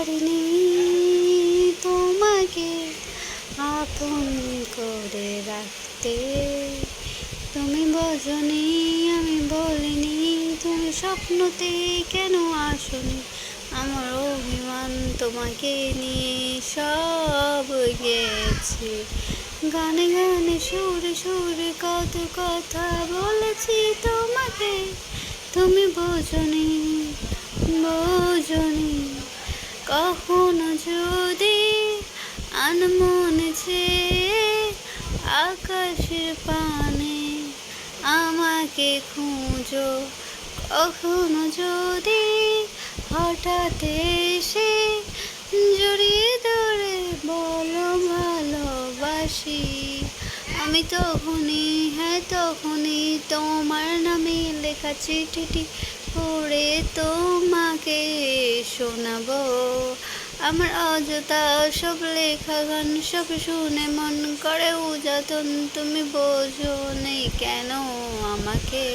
পারিনি তোমাকে আপন করে রাখতে। তুমি বোঝনি, আমি বলিনি, তুমি স্বপ্নতে কেন আসনি। আমার অভিমান তোমাকে নিয়ে সব গেছে। গানে গানে সুরে সুরে কত কথা বলেছি তোমাকে, তুমি বোঝনি, বোঝনি। কখনো যদি আনমনে চেয়ে আকাশের পানে আমাকে খুঁজো, কখনো যদি হঠাৎ এসে জড়িয়ে ধরে বলো ভালোবাসি, আমি তখনই, হ্যাঁ তখনই তোমার নামে লেখা চিঠিটি পড়ে তোমাকে শোনাবো। আমার অযথা সব লেখা গান সব শুনে মন করে উজাতন, তুমি বোঝো নেই কেন আমাকে।